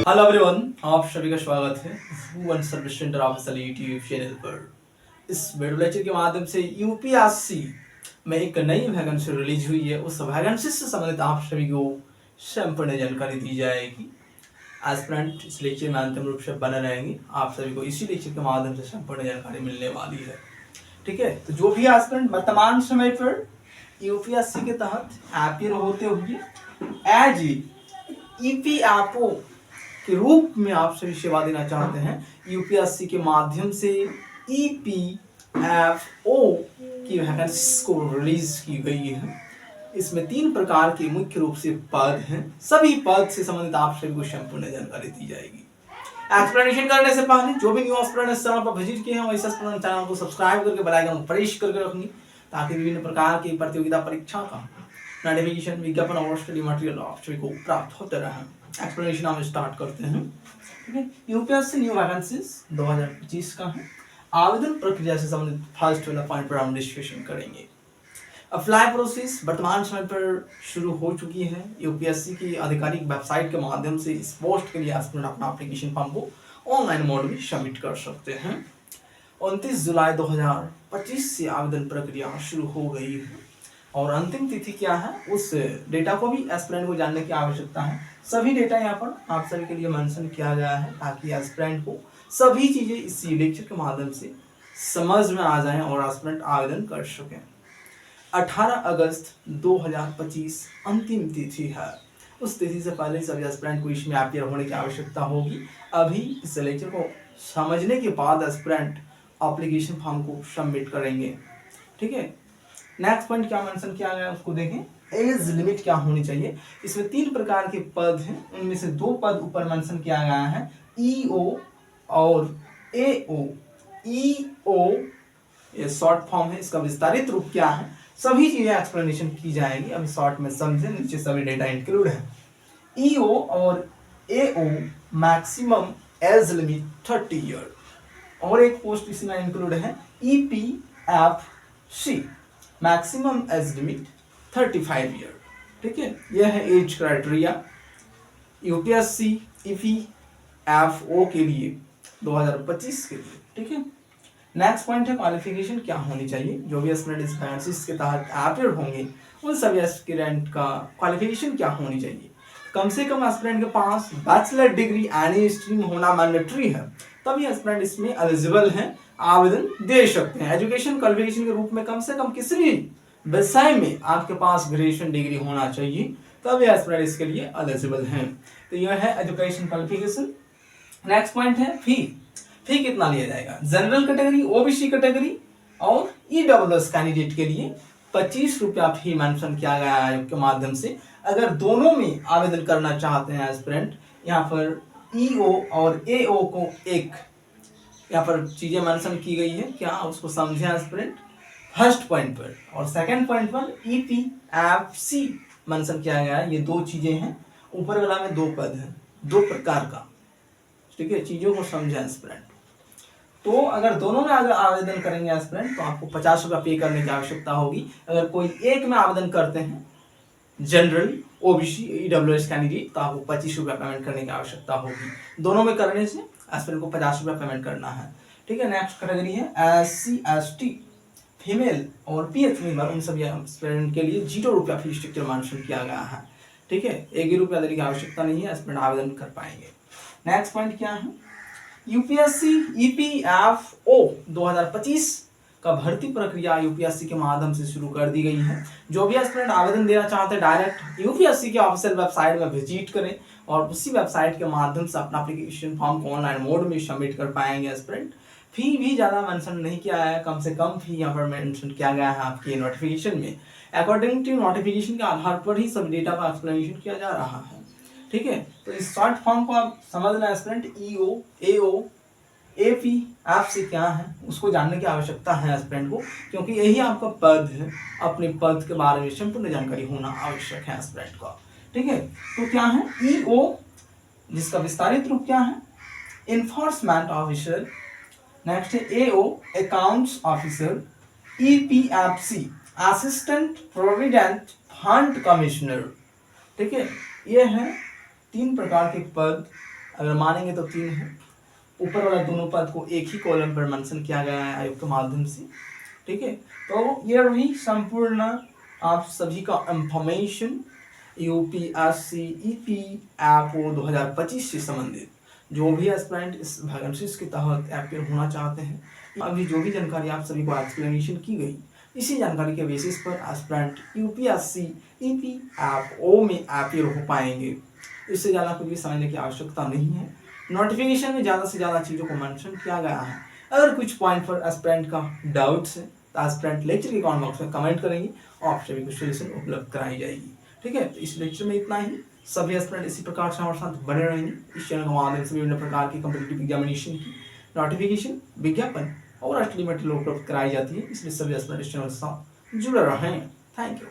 Hello everyone, आप सभी का स्वागत है one service centre official YouTube channel पर। इस वीडियो लेक्चर के माध्यम से यूपीएससी में एक नई वैकेंसी रिलीज हुई है। उस वैकेंसी से संबंधित आप सभी को संपूर्ण जानकारी दी जाएगी। एस्पिरेंट इस लेक्चर में अंतिम रूप से बने रहेंगे। आप सभी को इसी लेक्चर के माध्यम से संपूर्ण जानकारी मिलने वाली है। ठीक है, तो जो भी एस्पिरेंट वर्तमान समय पर यूपीएससी के तहत अपीयर होते हुए एज ईपीएफओ के रूप में आप सभी सेवा देना चाहते हैं, यूपीएससी के माध्यम से ईपीएफओ की वैकेंसी को रिलीज की गई है। इसमें 3 प्रकार के मुख्य रूप से पद हैं। सभी पद से संबंधित आप सभी को संपूर्ण जानकारी दी जाएगी। एक्सप्लेनेशन करने से पहले जो भी न्यू एस्पिरेंट इस चैनल पर विजिट किए हैं, वैसे एस्पिरेंट चैनल को सब्सक्राइब करके बेल आइकन को प्रेस करके रखनी, ताकि विभिन्न प्रकार की प्रतियोगिता परीक्षा का नोटिफिकेशन, विज्ञापन और स्टडी मटेरियल आप सभी को प्राप्त होते रहे। एक्सप्लेनेशन हम स्टार्ट करते हैं। ठीक है, यूपीएससी न्यू वैकेंसीज 2025 का है। आवेदन प्रक्रिया से संबंधित फर्स्ट वाला पॉइंट पर हम डिस्कशन करेंगे। अप्लाई प्रोसेस वर्तमान समय पर शुरू हो चुकी है। यूपीएससी की आधिकारिक वेबसाइट के माध्यम से इस पोस्ट के लिए एस्पिरेंट अपना एप्लीकेशन फॉर्म को ऑनलाइन मोड में सबमिट कर सकते हैं। 29 जुलाई 2025 से आवेदन प्रक्रिया शुरू हो गई है और अंतिम तिथि क्या है उस डेटा को भी एस्पिरेंट को जानने की आवश्यकता है। सभी डेटा यहाँ पर आप सभी के लिए मेंशन किया गया है, ताकि एस्पिरेंट को सभी चीजें इस लेक्चर के माध्यम से समझ में आ जाएं और एस्पिरेंट आवेदन कर सकें। 18 अगस्त 2025 अंतिम तिथि है। उस तिथि से पहले सभी एस्पिरेंट को इसमें अपीयर होने की आवश्यकता होगी। अभी इस लेक्चर को समझने के बाद एस्पिरेंट एप्लीकेशन फॉर्म को सबमिट करेंगे। ठीक है, नेक्स्ट पॉइंट क्या मेंशन किया गया है उसको देखें। एज लिमिट क्या होनी चाहिए। इसमें 3 प्रकार के पद हैं, उनमें से 2 पद ऊपर मेंशन किया गया है, ईओ और एओ। ईओ ये शॉर्ट फॉर्म है, इसका विस्तारित रूप क्या है, सभी चीजें एक्सप्लेनेशन की जाएगी। अभी शॉर्ट में समझे, नीचे सभी डेटा इंक्लूड है। ईओ और एओ मैक्सिमम एज लिमिट 30 ईयर, और एक पोस्ट इसमें इंक्लूड है EPFC maximum age limit 35 year. ठीक है, यह है एज क्राइटेरिया यूपीएससी ईपीएफओ के लिए 2025 के लिए। ठीक है, नेक्स्ट पॉइंट है क्वालिफिकेशन क्या होनी चाहिए। जो भी एस्पिरेंट इस वैकेंसी के तहत अपीयर होंगे उन सभी एस्पिरेंट का क्वालिफिकेशन क्या होनी चाहिए। कम से कम एस्पिरेंट के पास बैचलर डिग्री एनी स्ट्रीम होना मैंडेटरी है, तभी एस्पिरेंट इसमें एलिजिबल हैं, आवेदन दे सकते हैं। एजुकेशन क्वालिफिकेशन के रूप में कम से कम किसी भी विषय में आपके पास ग्रेजुएशन डिग्री होना चाहिए, तभी एस्पिरेंट इसके लिए एलिजिबल हैं। तो यह है एजुकेशन क्वालिफिकेशन। नेक्स्ट पॉइंट है फी। फी कितना लिया जाएगा। जनरल कैटेगरी, ओबीसी कैटेगरी और ईडब्ल्यूएस कैंडिडेट के लिए 25 रुपया फी मेंशन किया गया है के माध्यम से। अगर दोनों में आवेदन करना चाहते हैं एस्पिरेंट, यहाँ पर ईओ और एओ को एक यहाँ पर चीजें मेंशन की गई है, क्या उसको समझे एस्पिरेंट। फर्स्ट पॉइंट पर और सेकंड पॉइंट पर ईपीएफसी मेंशन किया गया है। ये 2 चीजें हैं, ऊपर वाला में 2 पद हैं, 2 प्रकार का। ठीक है, चीजों को समझे एस्पिरेंट। तो अगर दोनों में अगर आवेदन करेंगे एस्पिरेंट, तो आपको 50 रुपया पे करने की आवश्यकता होगी। अगर कोई एक में आवेदन करते हैं, जनरल, ओबीसी, ईडब्ल्यूएस कैंडिडेट, तो आपको 25 रुपया पेमेंट करने की आवश्यकता होगी। दोनों में करने से एस्पिरेंट को 50 रुपया पेमेंट करना है। ठीक है, नेक्स्ट कैटेगरी है एससी एसटी फीमेल और पीएच मेंबर, उन सभी एस्पिरेंट के लिए 0 रुपया फी स्ट्रक्चर मेंशन किया गया है। ठीक है, 1 रुपया देने की आवश्यकता नहीं है, एस्पिरेंट आवेदन कर पाएंगे। नेक्स्ट पॉइंट क्या है, यूपीएससी ईपीएफओ 2025 का भर्ती प्रक्रिया यूपीएससी के माध्यम से शुरू कर दी गई है। जो भी एस्पिरेंट आवेदन देना चाहते हैं, डायरेक्ट यूपीएससी के ऑफिशियल वेबसाइट में विजिट करें और उसी वेबसाइट के माध्यम से अपना एप्लीकेशन फॉर्म को ऑनलाइन मोड में सबमिट कर पाएंगे एस्पिरेंट। फी भी ज़्यादा मेंशन नहीं किया है, कम से कम फी यहाँ पर मेंशन किया गया है आपके नोटिफिकेशन में। अकॉर्डिंग टू नोटिफिकेशन के आधार पर ही सब डेटा का एक्सप्लेनेशन किया जा रहा है। ठीक है, तो इस शॉर्ट फॉर्म को आप समझना एस्पिरेंट। ईओ एओ एपीएफसी क्या है उसको जानने की आवश्यकता है एस्पिरेंट को, क्योंकि यही आपका पद है। अपने पद के बारे में संपूर्ण जानकारी होना आवश्यक है एस्पिरेंट का। ठीक है, तो क्या है ईओ, जिसका विस्तारित रूप क्या है, इन्फोर्समेंट ऑफिसर। नेक्स्ट है AO, accounts officer. EPFC assistant provident fund commissioner. ठीक है, ये है 3 प्रकार के पद अगर मानेंगे तो 3 है। ऊपर वाला दोनों पद को एक ही कॉलम पर मेंशन किया गया है आयोग के माध्यम से, ठीक है। तो ये रही संपूर्ण आप सभी का इंफॉर्मेशन यूपीएससी ईपीएफओ 2025 से संबंधित। जो भी एस्पिरेंट इस वैकेंसी के तहत अपियर होना चाहते हैं, अभी जो भी जानकारी आप सभी को एक्सप्लेनेशन की गई, इसी जानकारी के बेसिस पर एस्पिरेंट यूपीएससी ईपीएफओ में अपियर हो पाएंगे। इससे ज़्यादा कुछ भी समझने की आवश्यकता नहीं है। नोटिफिकेशन में ज़्यादा से ज़्यादा चीज़ों को मेंशन किया गया है। अगर कुछ पॉइंट पर एस्पिरेंट का डाउट्स है तो एस्पिरेंट लेक्चर के कमेंट बॉक्स में कमेंट करेंगे और आप सभी को सोल्यूशन उपलब्ध कराई जाएगी, ठीक है। तो इस लेक्चर में इतना ही। सभी एस्पिरेंट इसी प्रकार से हमारे साथ बने रहेंगे। इस चैनल के माध्यम से विभिन्न प्रकार की कॉम्पिटिटिव एग्जामिनेशन की नोटिफिकेशन, विज्ञापन और असली मटेरियल उपलब्ध कराई जाती है, इसलिए सभी एस्पिरेंट इस चैनल के साथ जुड़े रहें। Thank you.